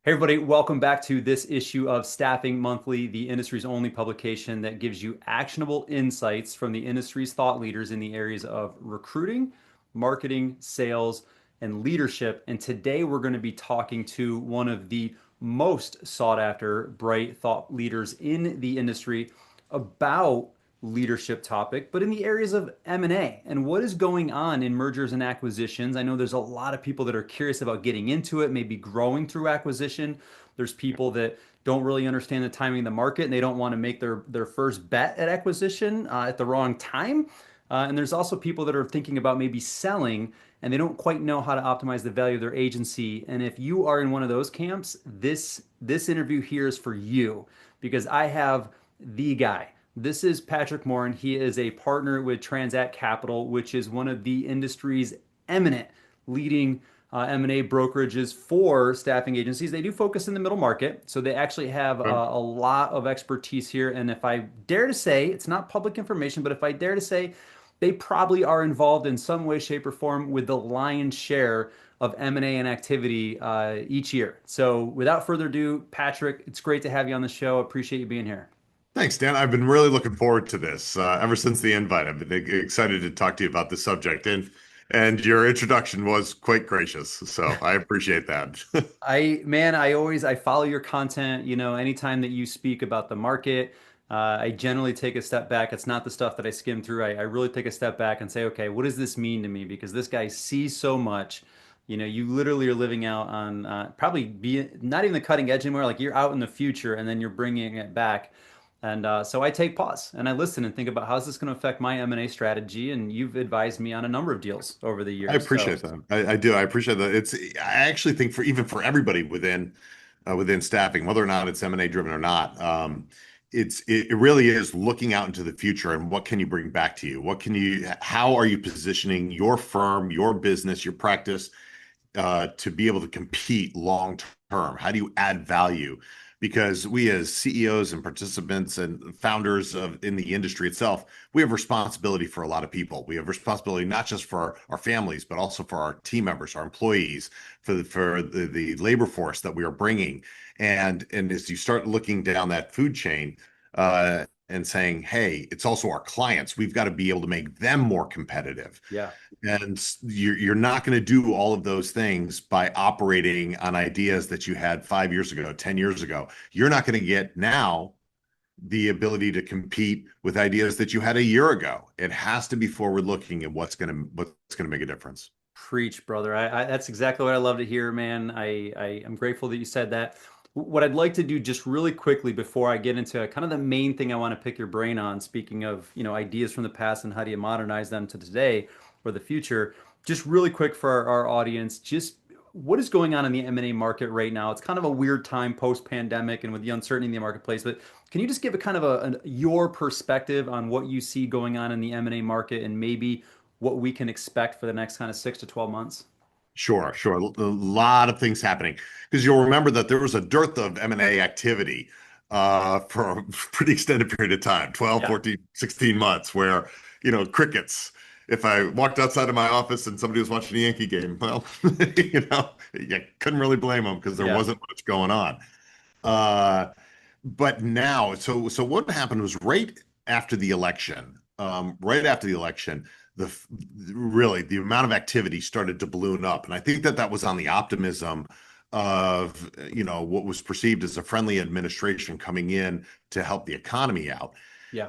Hey everybody, welcome back to this issue of Staffing Monthly, the industry's only publication that gives you actionable insights from the industry's thought leaders in the areas of recruiting, marketing, sales, and leadership. And today we're going to be talking to one of the most sought after bright thought leaders in the industry about leadership topic, but in the areas of M&A and what is going on in mergers and acquisitions. I know there's a lot of people that are curious about getting into it, maybe growing through acquisition. There's people that don't really understand the timing of the market and they don't want to make their first bet at acquisition at the wrong time. And there's also people that are thinking about maybe selling and they don't quite know how to optimize the value of their agency. And if you are in one of those camps, this interview here is for you because I have the guy. This is Patrick Morin. He is a partner with Transact Capital, which is one of the industry's eminent leading M&A brokerages for staffing agencies. They do focus in the middle market, so they actually have a lot of expertise here. And if I dare to say, it's not public information, but if I dare to say, they probably are involved in some way, shape, or form with the lion's share of M&A and activity each year. So without further ado, Patrick, it's great to have you on the show. Appreciate you being here. Thanks, Dan. I've been really looking forward to this ever since the invite. I've been excited to talk to you about this subject, and your introduction was quite gracious, so I appreciate that. I follow your content, anytime that you speak about the market, I generally take a step back. It's not the stuff that I skim through. I really take a step back and say, okay, what does this mean to me? Because this guy sees so much. You literally are living out on probably be not even the cutting edge anymore. Like you're out in the future and then you're bringing it back. And so I take pause and I listen and think about how's this going to affect my M&A strategy. And you've advised me on a number of deals over the I years. So appreciate that. I do. I appreciate that. I actually think for everybody within staffing, whether or not it's M&A driven or not, it really is looking out into the future and what can you bring back to you? How are you positioning your firm, your business, your practice to be able to compete long term? How do you add value? Because we as CEOs and participants and founders in the industry itself, we have responsibility for a lot of people. We have responsibility not just for our families, but also for our team members, our employees, for the labor force that we are bringing. And as you start looking down that food chain, and saying, hey, it's also our clients. We've got to be able to make them more competitive. yeah. And you're not going to do all of those things by operating on ideas that you had 5 years ago, 10 years ago. You're not going to get now the ability to compete with ideas that you had a year ago. It has to be forward looking at what's going to make a difference. Preach, brother. That's exactly what I love to hear, man. I'm grateful that you said that. What I'd like to do just really quickly before I get into kind of the main thing I want to pick your brain on, speaking of, ideas from the past and how do you modernize them to today or the future, just really quick for our audience, just what is going on in the M&A market right now? It's kind of a weird time post-pandemic and with the uncertainty in the marketplace, but can you just give a kind of your perspective on what you see going on in the M&A market and maybe what we can expect for the next kind of 6 to 12 months? Sure, sure. A lot of things happening because you'll remember that there was a dearth of M&A activity for a pretty extended period of time, 12, Yeah. 14, 16 months, where, crickets. If I walked outside of my office and somebody was watching a Yankee game, well, you couldn't really blame them because there Yeah. wasn't much going on. Uh, but now, so what happened was right after the election, the really the amount of activity started to balloon up, and I think that was on the optimism of what was perceived as a friendly administration coming in to help the economy out. Yeah.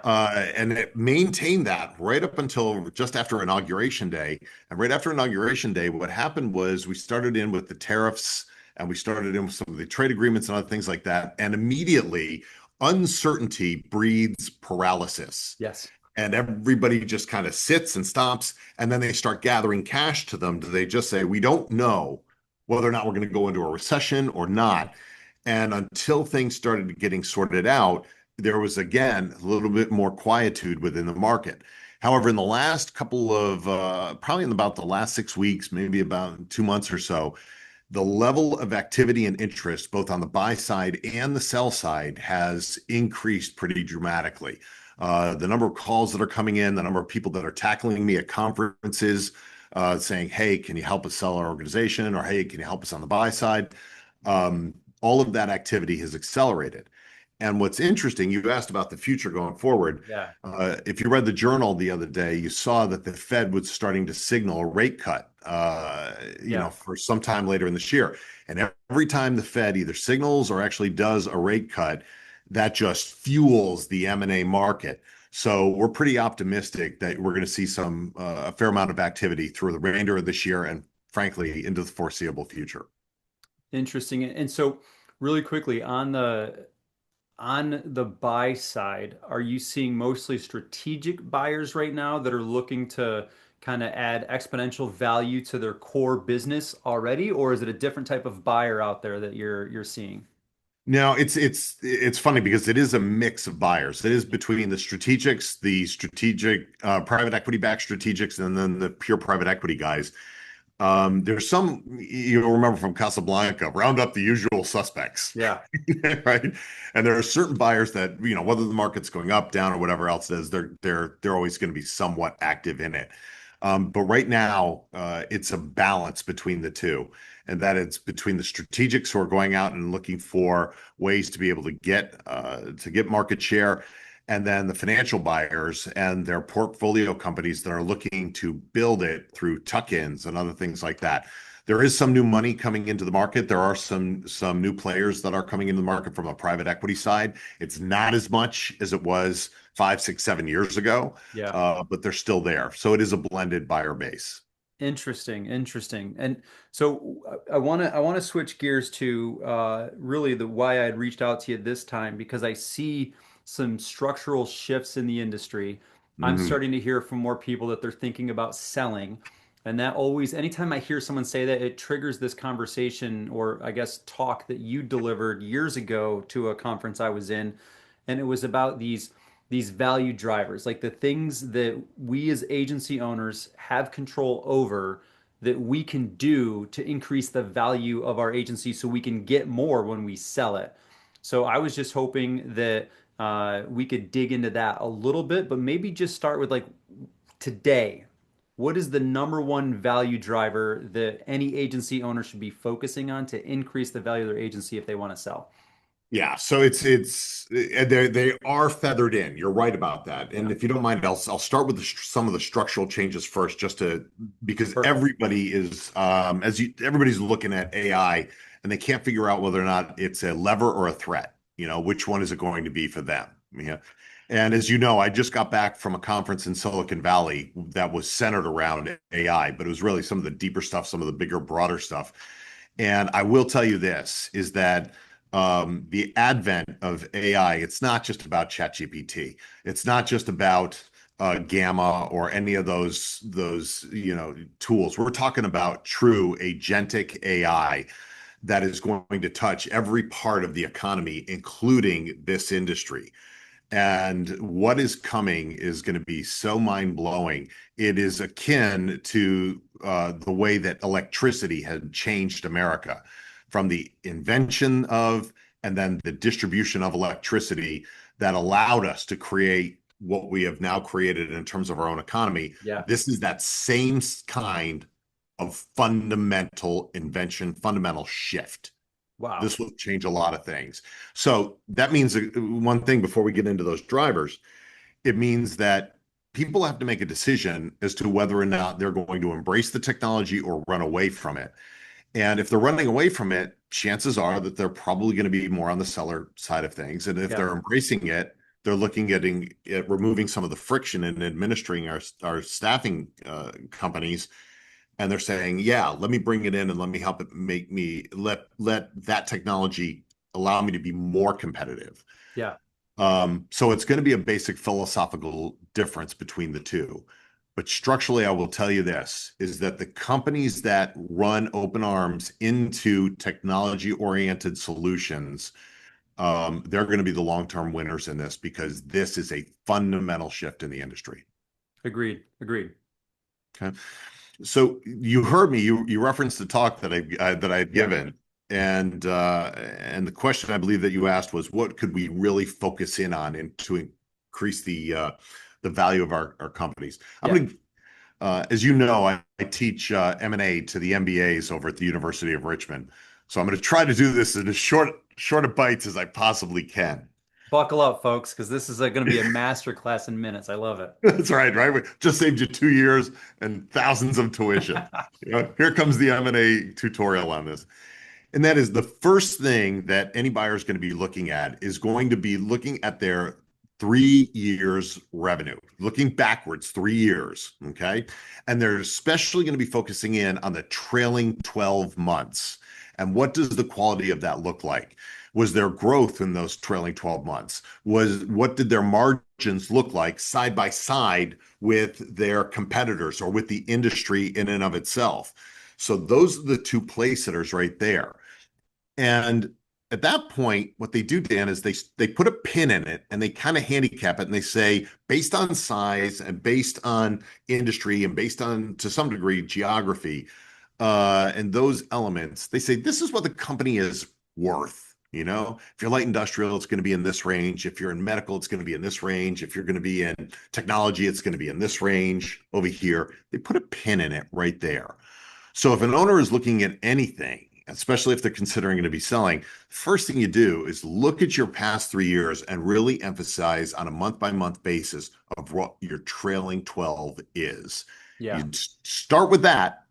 And it maintained that right up until just after Inauguration Day. And right after Inauguration Day, what happened was we started in with the tariffs and we started in with some of the trade agreements and other things like that. And immediately, uncertainty breeds paralysis. Yes. And everybody just kind of sits and stops. And then they start gathering cash to them. They just say, we don't know whether or not we're going to go into a recession or not. And until things started getting sorted out, there was again a little bit more quietude within the market. However, in the last couple of, probably in about the last 6 weeks, maybe about 2 months or so, the level of activity and interest, both on the buy side and the sell side, has increased pretty dramatically. The number of calls that are coming in, the number of people that are tackling me at conferences, saying, hey, can you help us sell our organization? Or hey, can you help us on the buy side? all of that activity has accelerated. And what's interesting, you asked about the future going forward. Yeah. If you read the journal the other day, you saw that the Fed was starting to signal a rate cut, Yeah. for some time later in this year. And every time the Fed either signals or actually does a rate cut, that just fuels the M&A market. So we're pretty optimistic that we're going to see a fair amount of activity through the remainder of this year and frankly into the foreseeable future. Interesting. And so really quickly on the buy side, are you seeing mostly strategic buyers right now that are looking to kind of add exponential value to their core business already, or is it a different type of buyer out there that you're seeing? No, it's funny because it is a mix of buyers. It is between the strategics, the strategic private equity backed strategics, and then the pure private equity guys. There's some you'll remember from Casablanca, round up the usual suspects, Yeah. right? And there are certain buyers that, whether the market's going up, down, or whatever else it is, they're always going to be somewhat active in it. But right now, it's a balance between the two, and that it's between the strategics who are going out and looking for ways to be able to get market share, and then the financial buyers and their portfolio companies that are looking to build it through tuck-ins and other things like that. There is some new money coming into the market. There are some new players that are coming into the market from a private equity side. It's not as much as it was 5, 6, 7 years ago, Yeah. but they're still there. So it is a blended buyer base. Interesting, interesting. And so I want to switch gears to really the why I'd reached out to you this time because I see some structural shifts in the industry. I'm Mhm. starting to hear from more people that they're thinking about selling. And that always, anytime I hear someone say that, it triggers this conversation or I guess talk that you delivered years ago to a conference I was in. And it was about these value drivers, like the things that we as agency owners have control over that we can do to increase the value of our agency so we can get more when we sell it. So I was just hoping that we could dig into that a little bit, but maybe just start with like today. What is the number one value driver that any agency owner should be focusing on to increase the value of their agency if they want to sell? Yeah, so it's they are feathered in. You're right about that. Yeah, And if you don't mind, I'll start with some of the structural changes first, just to because perfect. everybody is everybody's looking at AI and they can't figure out whether or not it's a lever or a threat. Which one is it going to be for them? Yeah. And as you know, I just got back from a conference in Silicon Valley that was centered around AI, but it was really some of the deeper stuff, some of the bigger, broader stuff. And I will tell you this is that the advent of AI, it's not just about ChatGPT. It's not just about Gamma or any of those tools. We're talking about true agentic AI that is going to touch every part of the economy, including this industry. And what is coming is going to be so mind-blowing. It is akin to the way that electricity had changed America from the invention of and then the distribution of electricity that allowed us to create what we have now created in terms of our own economy. Yeah. This is that same kind of fundamental invention, fundamental shift. Wow. This will change a lot of things. So that means one thing before we get into those drivers, it means that people have to make a decision as to whether or not they're going to embrace the technology or run away from it. And if they're running away from it, chances are that they're probably going to be more on the seller side of things. And if Yeah. they're embracing it, they're looking at removing some of the friction in administering our staffing companies, and they're saying, yeah, let me bring it in and let me help it make me let that technology allow me to be more competitive. Yeah. So it's going to be a basic philosophical difference between the two. But structurally, I will tell you this is that the companies that run open arms into technology-oriented solutions, they're going to be the long-term winners in this because this is a fundamental shift in the industry. Agreed. Agreed. Okay. So you heard me. You referenced the talk that I had Yeah. given, and the question I believe that you asked was, what could we really focus in on to increase the value of our companies? I'm Yeah. going to, as you know, I teach M&A to the MBAs over at the University of Richmond. So I'm going to try to do this in as short of bites as I possibly can. Buckle up, folks, because this is going to be a master class in minutes. I love it. That's right, right? We just saved you 2 years and thousands of tuition. Here comes the M&A tutorial on this. And that is the first thing that any buyer is going to be looking at is going to be looking at their 3 years revenue, looking backwards 3 years. Okay. And they're especially going to be focusing in on the trailing 12 months. And what does the quality of that look like? Was there growth in those trailing 12 months? What did their margins look like side by side with their competitors or with the industry in and of itself? So those are the two place setters right there. And at that point, what they do, Dan, is they put a pin in it and they kind of handicap it and they say, based on size and based on industry and based on, to some degree, geography, and those elements, they say this is what the company is worth. If you're light industrial, it's going to be in this range. If you're in medical, it's going to be in this range. If you're going to be in technology, it's going to be in this range over here. They put a pin in it right there. So if an owner is looking at anything, especially if they're considering going to be selling, first thing you do is look at your past 3 years and really emphasize on a month by month basis of what your trailing 12 is. Yeah. You start with that.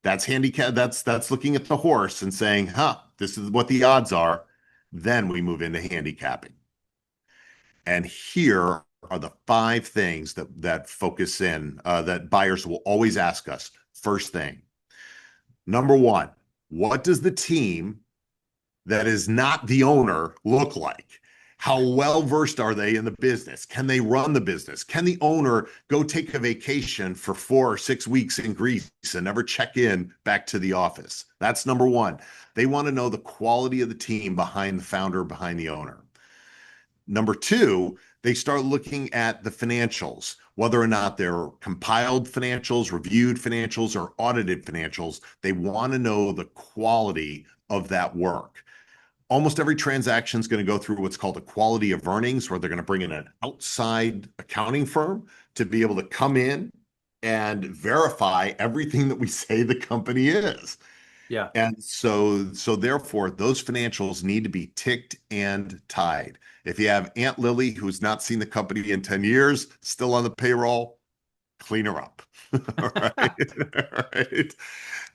That's handicap. That's looking at the horse and saying, this is what the odds are. Then we move into handicapping. And here are the 5 things that focus in, that buyers will always ask us. First thing, number one, what does the team that is not the owner look like? How well versed are they in the business? Can they run the business? Can the owner go take a vacation for 4 or 6 weeks in Greece and never check in back to the office? That's number one. They want to know the quality of the team behind the founder, behind the owner. Number two, they start looking at the financials, whether or not they're compiled financials, reviewed financials, or audited financials. They want to know the quality of that work. Almost every transaction is going to go through what's called a quality of earnings, where they're going to bring in an outside accounting firm to be able to come in and verify everything that we say the company is. Yeah. And so therefore, those financials need to be ticked and tied. If you have Aunt Lily, who's not seen the company in 10 years, still on the payroll, clean her up. All right. All right.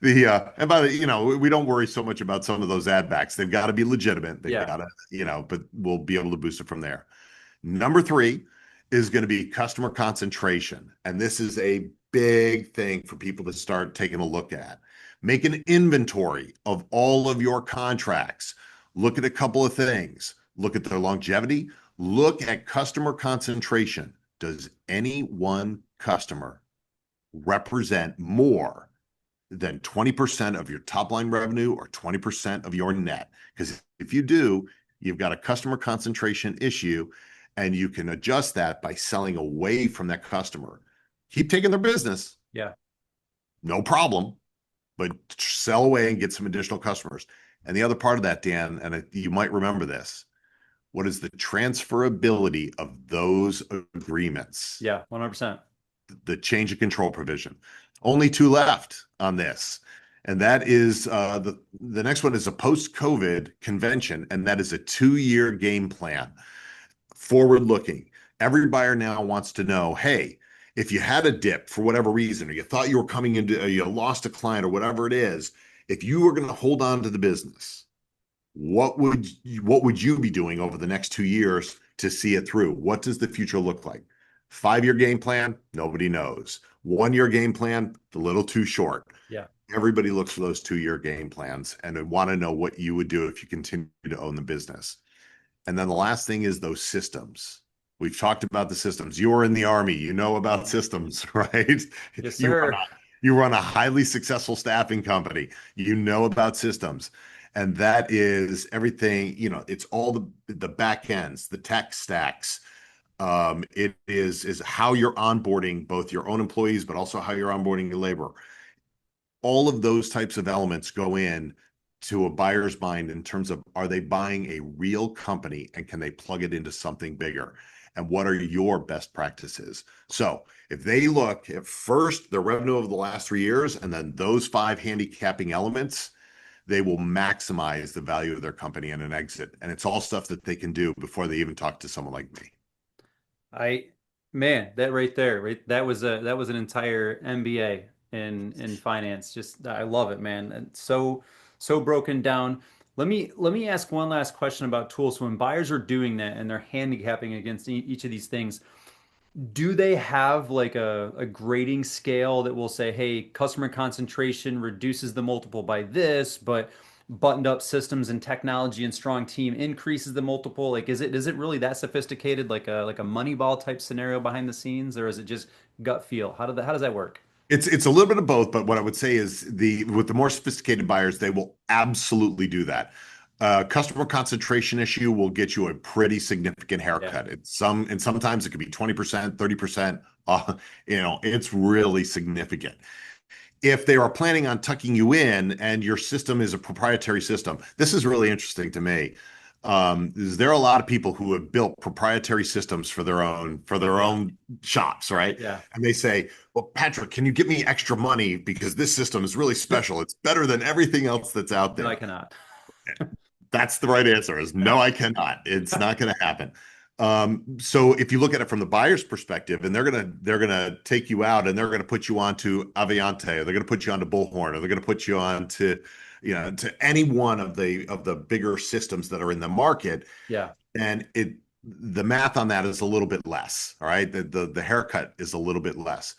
And by the, we don't worry so much about some of those ad backs. They've got to be legitimate. They've Yeah. got to, but we'll be able to boost it from there. Number 3 is going to be customer concentration. And this is a big thing for people to start taking a look at. Make an inventory of all of your contracts. Look at a couple of things. Look at their longevity. Look at customer concentration. Does any one customer represent more than 20% of your top line revenue or 20% of your net? Because if you do, you've got a customer concentration issue, and you can adjust that by selling away from that customer. Keep taking their business. Yeah. No problem. But sell away and get some additional customers. And the other part of that, Dan, and you might remember this, what is the transferability of those agreements? Yeah. 100%. The change of control provision. Only 2 left on this. And that is the next one is a post-COVID convention, and that is a 2-year game plan. Forward looking. Every buyer now wants to know, hey, if you had a dip for whatever reason, or you thought you were coming into, or you lost a client or whatever it is, if you were going to hold on to the business, what would you be doing over the next 2 years to see it through? What does the future look like? 5-year game plan, nobody knows. 1-year game plan, a little too short. Yeah. Everybody looks for those 2-year game plans and they want to know what you would do if you continue to own the business. And then the last thing is those systems. We've talked about the systems. You were in the Army, you know about systems, right? Yes, You sir. run a highly successful staffing company. You know about systems. And that is everything, it's all the back ends, the tech stacks. It is how you're onboarding both your own employees, but also how you're onboarding your labor. All of those types of elements go in to a buyer's mind in terms of, are they buying a real company and can they plug it into something bigger? And what are your best practices? So if they look at first the revenue over the last 3 years and then those 5 handicapping elements, they will maximize the value of their company in an exit. And it's all stuff that they can do before they even talk to someone like me. I man, that right there, right? That was an entire MBA in finance. Just I love it, man. And so broken down. Let me ask one last question about tools. So when buyers are doing that and they're handicapping against each of these things, do they have like a grading scale that will say, hey, customer concentration reduces the multiple by this, but buttoned up systems and technology and strong team increases the multiple? Like, is it really that sophisticated, like a Moneyball type scenario behind the scenes, or is it just gut feel? How does that work? It's a little bit of both, but what I would say is the with the more sophisticated buyers, they will absolutely do that. Customer concentration issue will get you a pretty significant Yeah, haircut. And sometimes it could be 20%, 30%. It's really significant. If they are planning on tucking you in and your system is a proprietary system, this is really interesting to me. There are a lot of people who have built proprietary systems for their yeah, own shops, right? yeah. And they say, "Well, Patrick, can you give me extra money because this system is really special? It's better than everything else that's out No, I there." cannot. That's the right answer is no, I cannot. It's not going to happen. So if you look at it from the buyer's perspective, and they're gonna take you out and they're gonna put you onto Aviante, or they're gonna put you onto Bullhorn, or they're gonna put you on to, to any one of the bigger systems that are in the market, Yeah, and the math on that is a little bit less. All right. The haircut is a little bit less.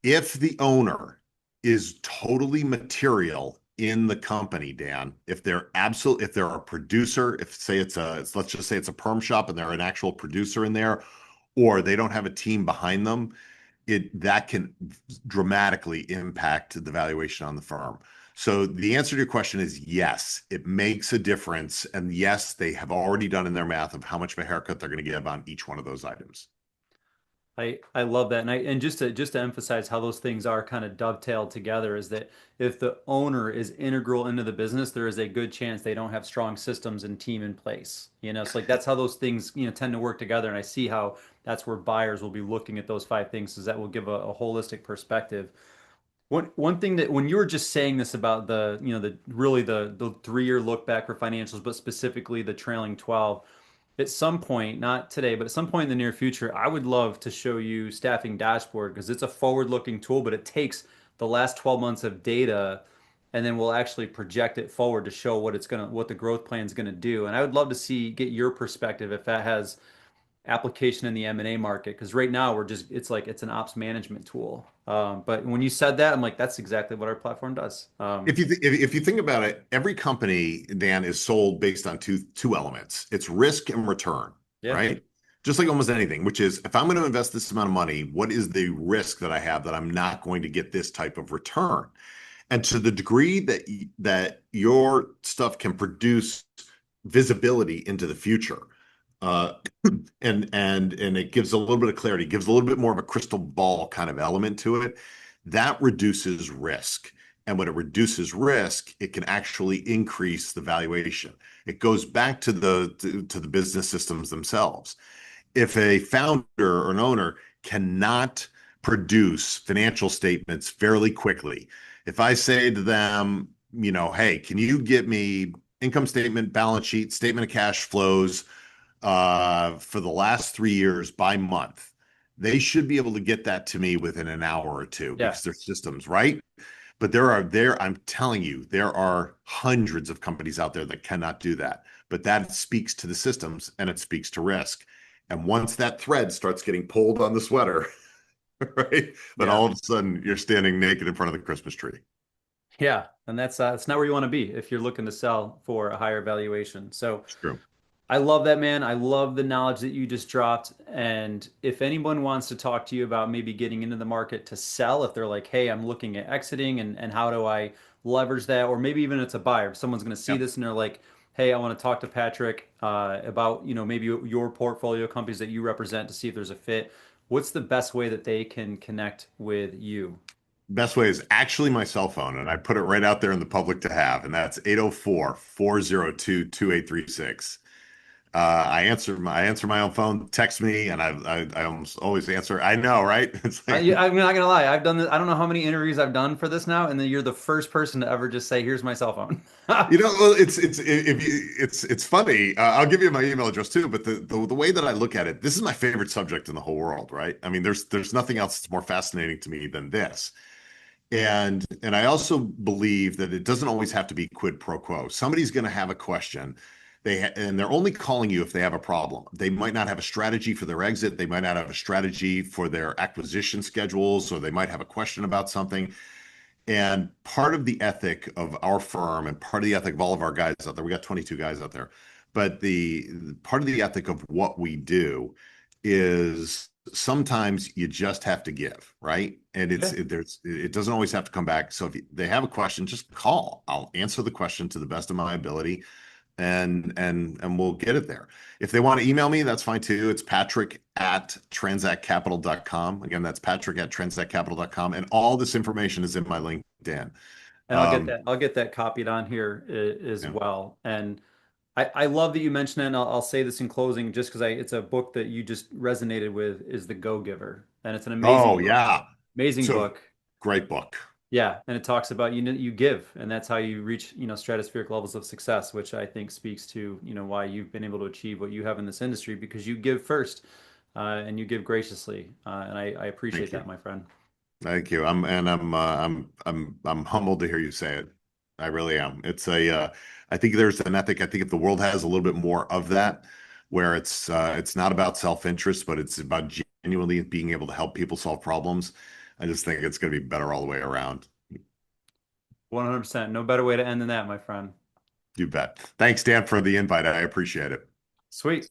If the owner is totally material in the company, Dan, if they're a producer, if say let's just say it's a perm shop and they're an actual producer in there, or they don't have a team behind them, that can dramatically impact the valuation on the firm. So the answer to your question is yes, it makes a difference. And yes, they have already done in their math of how much of a haircut they're going to give on each one of those items. I love that, and just to emphasize how those things are kind of dovetailed together is that if the owner is integral into the business, there is a good chance they don't have strong systems and team in place. So like that's how those things tend to work together, and I see how that's where buyers will be looking at those five things, because that will give a holistic perspective. One thing that when you were just saying this about the really the 3 year look back for financials, but specifically the trailing 12, at some point, not today, but at some point in the near future, I would love to show you Staffing Dashboard, because it's a forward-looking tool, but it takes the last 12 months of data and then we'll actually project it forward to show what the growth plan is gonna do. And I would love to get your perspective if that has application in the M&A market, because right now it's like it's an ops management tool. But when you said that, I'm like, that's exactly what our platform does. If you think about it, every company, Dan, is sold based on two elements. It's risk and return, Yeah, right? Just like almost anything, which is if I'm going to invest this amount of money, what is the risk that I have that I'm not going to get this type of return? And to the degree that your stuff can produce visibility into the future, uh, and it gives a little bit of clarity, gives a little bit more of a crystal ball kind of element to it, that reduces risk. And when it reduces risk, it can actually increase the valuation. It goes back to the business systems themselves. If a founder or an owner cannot produce financial statements fairly quickly, if I say to them, hey, can you get me income statement, balance sheet, statement of cash flows for the last 3 years by month, they should be able to get that to me within an hour or two yeah, because they're systems, right? But I'm telling you, there are hundreds of companies out there that cannot do that. But that speaks to the systems and it speaks to risk. And once that thread starts getting pulled on the sweater, right, then yeah. all of a sudden you're standing naked in front of the Christmas tree. Yeah, and that's not where you want to be if you're looking to sell for a higher valuation. So It's true. I love that, man. I love the knowledge that you just dropped. And if anyone wants to talk to you about maybe getting into the market to sell, if they're like, hey, I'm looking at exiting and how do I leverage that? Or maybe even it's a buyer. If someone's going to see Yep. this and they're like, hey, I want to talk to Patrick about, maybe your portfolio companies that you represent to see if there's a fit. What's the best way that they can connect with you? Best way is actually my cell phone, and I put it right out there in the public to have, and that's 804-402-2836. I answer my own phone, text me, and I almost always answer. I know, right? It's like, I'm not gonna lie. I've done this. I don't know how many interviews I've done for this now, and then you're the first person to ever just say, "Here's my cell phone." well, it's funny. I'll give you my email address too. But the way that I look at it, this is my favorite subject in the whole world, right? I mean, there's nothing else that's more fascinating to me than this. And I also believe that it doesn't always have to be quid pro quo. Somebody's going to have a question. And they're only calling you if they have a problem. They might not have a strategy for their exit. They might not have a strategy for their acquisition schedules, or they might have a question about something. And part of the ethic of our firm and part of the ethic of all of our guys out there, we got 22 guys out there, but the part of the ethic of what we do is sometimes you just have to give, right? And Yeah. it doesn't always have to come back. So if they have a question, just call. I'll answer the question to the best of my ability, and we'll get it there. If they want to email me, that's fine too. It's Patrick at transactcapital.com. Again, that's Patrick at transactcapital.com. And all this information is in my LinkedIn. And I'll get Um, that. I'll get that copied on here as yeah. well. And I love that you mentioned it. And I'll say this in closing, just because it's a book that you just resonated with, is The Go-Giver, and it's an amazing Oh, book. yeah. Amazing So book. great book. Yeah, and it talks about you give, and that's how you reach stratospheric levels of success, which I think speaks to why you've been able to achieve what you have in this industry, because you give first, and you give graciously, and I appreciate Thank that, you. my friend. Thank you. I'm humbled to hear you say it. I really am. I think there's an ethic. I think if the world has a little bit more of that, where it's not about self-interest, but it's about genuinely being able to help people solve problems. I just think it's going to be better all the way around. 100%. No better way to end than that, my friend. You bet. Thanks, Dan, for the invite. I appreciate it. Sweet.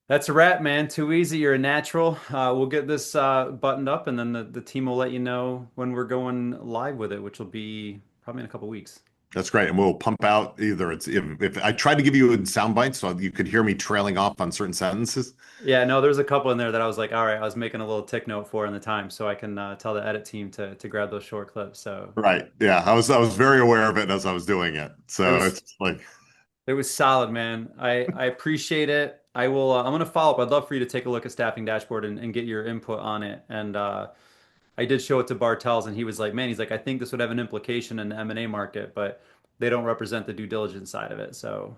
That's a wrap, man. Too easy. You're a natural. We'll get this buttoned up, and then the team will let you know when we're going live with it, which will be probably in a couple weeks. That's great. And we'll pump out either if I tried to give you in sound bites so you could hear me trailing off on certain sentences. Yeah, no, there's a couple in there that I was like, all right, I was making a little tick note for in the time, so I can tell the edit team to grab those short clips. So Right. Yeah. I was very aware of it as I was doing it. it So was it's like, it was solid, man. I appreciate it. I will. I'm gonna follow up. I'd love for you to take a look at Staffing Dashboard and get your input on it. And I did show it to Bartels, and he was like, man, he's like, I think this would have an implication in the M&A market, but they don't represent the due diligence side of it. So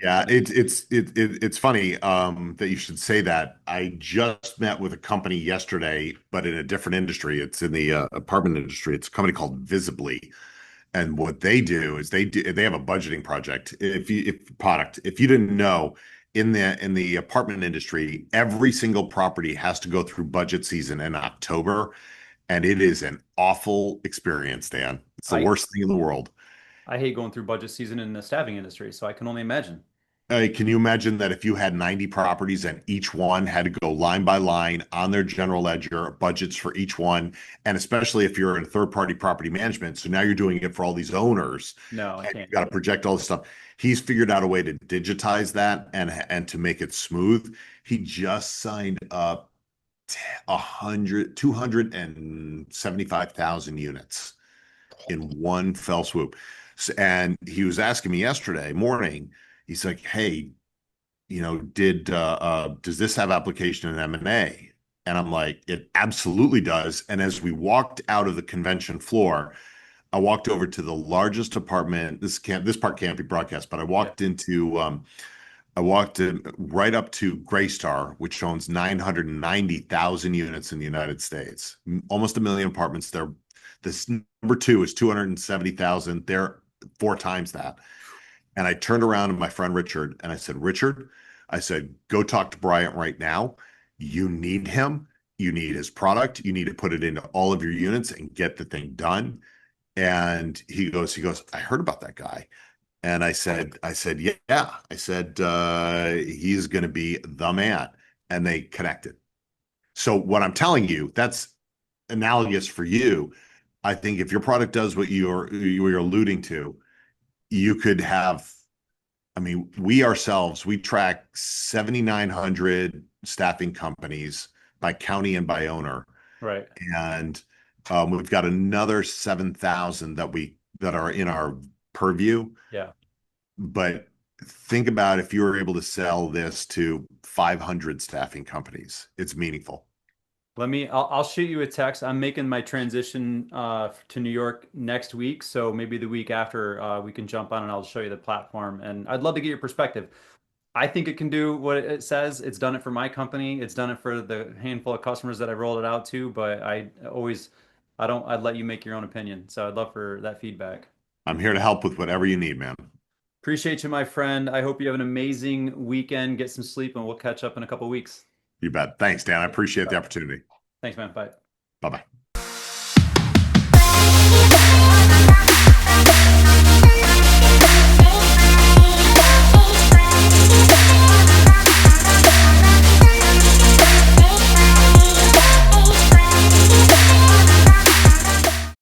yeah, it's funny that you should say that. I just met with a company yesterday, but in a different industry. It's in the apartment industry. It's a company called Visibly. And what they do is they have a budgeting project. If you didn't know, in the apartment industry, every single property has to go through budget season in October, and it is an awful experience, Dan. It's the I worst thing in the world. I hate going through budget season in the staffing industry, so I can only imagine. Can you imagine that if you had 90 properties and each one had to go line by line on their general ledger, budgets for each one, and especially if you're in third-party property management, so now you're doing it for all these owners, No, I and you've can't. got to project all this stuff. He's figured out a way to digitize that and to make it smooth. He just signed up 275,000 units in one fell swoop. And he was asking me yesterday morning, he's like, hey, did does this have application in M&A? And I'm like, it absolutely does. And as we walked out of the convention floor, I walked over to the largest apartment. This part can't be broadcast, but Yeah. I walked in right up to Greystar, which owns 990,000 units in the United States, almost a million apartments there. This number two is 270,000. They're four times that. And I turned around to my friend Richard and I said, Richard, I said, go talk to Bryant right now. You need him. You need his product. You need to put it into all of your units and get the thing done. And he goes, I heard about that guy. And I said, yeah. I said, he's going to be the man. And they connected. So what I'm telling you, that's analogous for you. I think if your product does what you're alluding to, you could have. I mean, we track 7,900 staffing companies by county and by owner, Right. and we've got another 7,000 that are in our purview. Yeah. But think about if you were able to sell this to 500 staffing companies. It's meaningful. I'll shoot you a text. I'm making my transition to New York next week, so maybe the week after we can jump on and I'll show you the platform. And I'd love to get your perspective. I think it can do what it says. It's done it for my company. It's done it for the handful of customers that I rolled it out to, but I'd let you make your own opinion. So I'd love for that feedback. I'm here to help with whatever you need, man. Appreciate you, my friend. I hope you have an amazing weekend. Get some sleep, and we'll catch up in a couple weeks. You bet. Thanks, Dan. I appreciate the opportunity. Thanks, man. Bye. Bye bye.